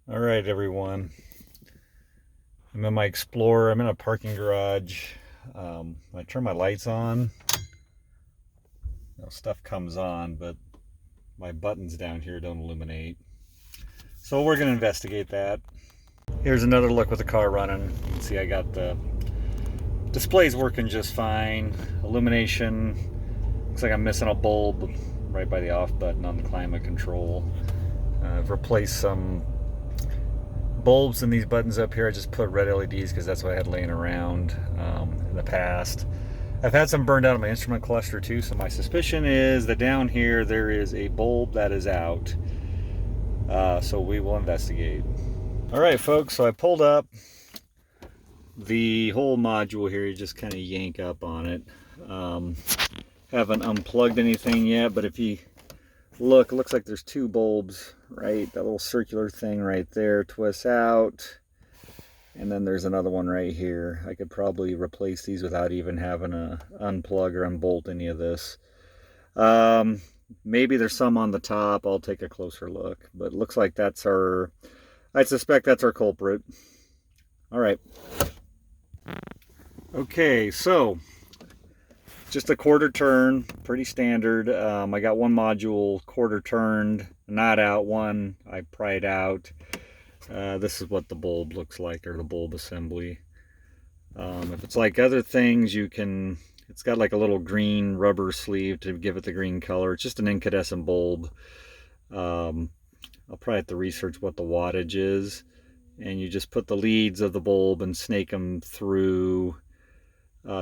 All right, everyone. I'm in my Explorer. I'm in a parking garage. I turn my lights on. Stuff comes on, but my buttons down here don't illuminate. So we're going to investigate that. Here's another look with the car running. You can see I got the displays working just fine. Illumination. Looks like I'm missing a bulb right by the off button on the climate control. I've replaced some bulbs in these buttons up here. I just put red LEDs because that's what I had laying around in the past. I've had some burned out on my instrument cluster too, so my suspicion is that down here there is a bulb that is out. So we will investigate. All right, folks, so I pulled up the whole module here. You just kind of yank up on it. Haven't unplugged anything yet, but if you look, it looks like there's two bulbs, right? That little circular thing right there twists out, and then there's another one right here. I could probably replace these without even having to unplug or unbolt any of this. Maybe there's some on the top. I'll take a closer look, but it looks like that's our, I suspect that's our culprit. All right. Okay, so just a quarter turn, pretty standard. I got one module quarter turned, not out, one I pried out. This is what the bulb looks like, or the bulb assembly. If it's like other things, you can, it's got like a little green rubber sleeve to give it the green color. It's just an incandescent bulb. I'll probably have to research what the wattage is. And you just put the leads of the bulb and snake them through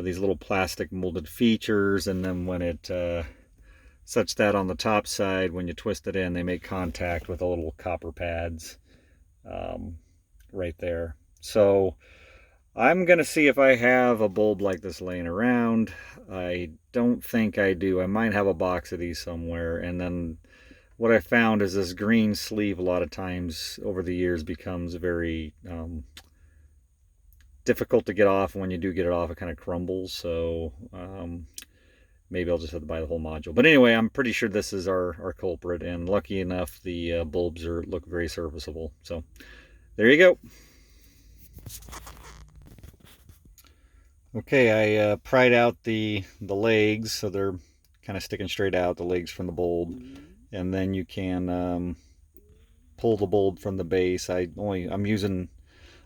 these little plastic molded features, and then when it such that on the top side, when you twist it in, they make contact with the little copper pads right there. So I'm gonna see if I have a bulb like this laying around. I don't think I do. I might have a box of these somewhere. And then what I found is this green sleeve a lot of times over the years becomes very difficult to get off, and when you do get it off, it kind of crumbles. So maybe I'll just have to buy the whole module. But anyway, I'm pretty sure this is our culprit, and lucky enough, the bulbs look very serviceable. So there you go. Okay, I pried out the legs, so they're kind of sticking straight out, the legs from the bulb, and then you can pull the bulb from the base. I'm using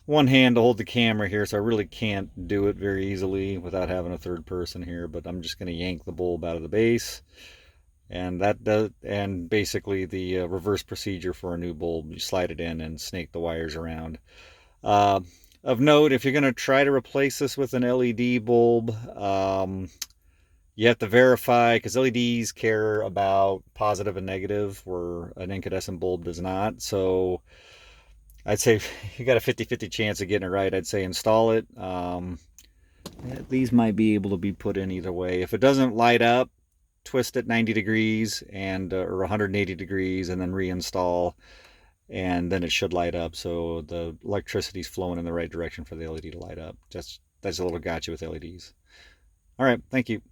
one hand to hold the camera here, so I really can't do it very easily without having a third person here, but I'm just going to yank the bulb out of the base, and and basically the reverse procedure for a new bulb. You slide it in and snake the wires around. Of note, if you're going to try to replace this with an LED bulb, you have to verify, because LEDs care about positive and negative, where an incandescent bulb does not. So I'd say you got a 50-50 chance of getting it right. I'd say install it. These might be able to be put in either way. If it doesn't light up, twist it 90 degrees and or 180 degrees, and then reinstall, and then it should light up. So the electricity's flowing in the right direction for the LED to light up. That's a little gotcha with LEDs. All right, thank you.